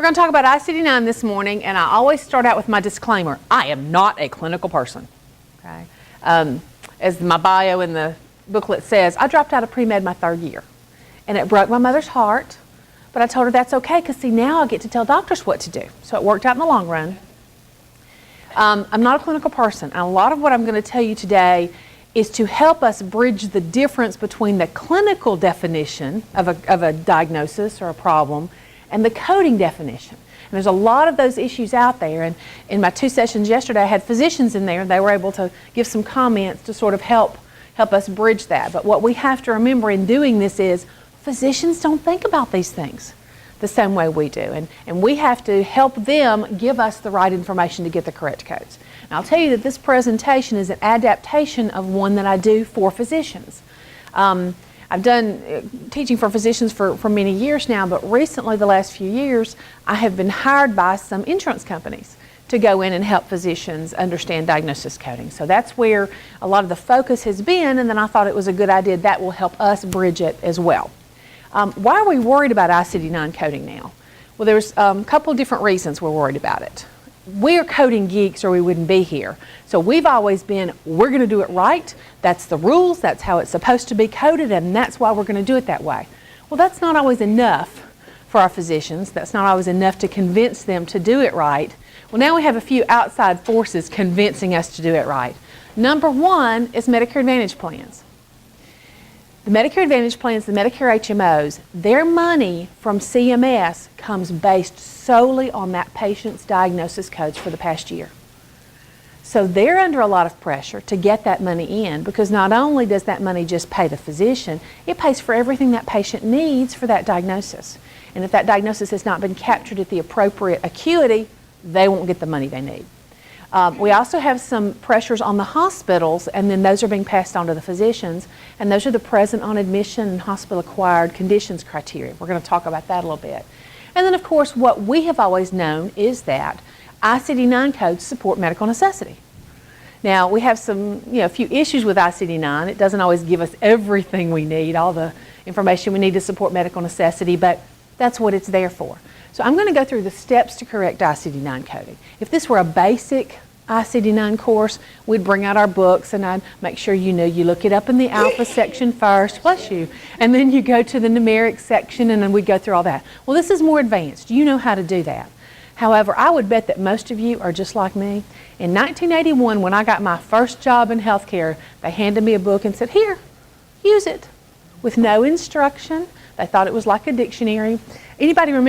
We're going to talk about ICD-9 this morning, and I always start out with my disclaimer. I am not a clinical person. Okay? As my bio in the booklet says, I dropped out of pre-med my 3rd year, and it broke my mother's heart, but I told her that's okay because, see, now I get to tell doctors what to do. So it worked out in the long run. I'm not a clinical person, and a lot of what I'm going to tell you today is to help us bridge the difference between the clinical definition of a diagnosis or a problem and the coding definition. And there's a lot of those issues out there, and in my 2 sessions yesterday I had physicians in there and they were able to give some comments to sort of help us bridge that. But what we have to remember in doing this is physicians don't think about these things the same way we do, and we have to help them give us the right information to get the correct codes. And I'll tell you that this presentation is an adaptation of one that I do for physicians. I've done teaching for physicians for many years now, but recently, the last few years, I have been hired by some insurance companies to go in and help physicians understand diagnosis coding. So that's where a lot of the focus has been, and then I thought it was a good idea that will help us bridge it as well. Why are we worried about ICD-9 coding now? Well, there's a couple different reasons we're worried about it. We're coding geeks or we wouldn't be here. So we've always been, we're going to do it right. That's the rules. That's how it's supposed to be coded, and that's why we're going to do it that way. Well, that's not always enough for our physicians. That's not always enough to convince them to do it right. Well, now we have a few outside forces convincing us to do it right. Number one is Medicare Advantage plans. The Medicare Advantage plans, the Medicare HMOs, their money from CMS comes based solely on that patient's diagnosis codes for the past year. So they're under a lot of pressure to get that money in, because not only does that money just pay the physician, it pays for everything that patient needs for that diagnosis. And if that diagnosis has not been captured at the appropriate acuity, they won't get the money they need. We also have some pressures on the hospitals, and then those are being passed on to the physicians, and those are the present on admission and hospital-acquired conditions criteria. We're going to talk about that a little bit. And then, of course, what we have always known is that ICD-9 codes support medical necessity. Now, we have a few issues with ICD-9. It doesn't always give us everything we need, all the information we need to support medical necessity, but that's what it's there for. So I'm going to go through the steps to correct ICD-9 coding. If this were a basic ICD-9 course, we'd bring out our books and I'd make sure you look it up in the alpha section first, bless you, and then you go to the numeric section and then we'd go through all that. Well, this is more advanced. You know how to do that. However, I would bet that most of you are just like me. In 1981, when I got my first job in healthcare, they handed me a book and said, here, use it, with no instruction. They thought it was like a dictionary. Anybody remember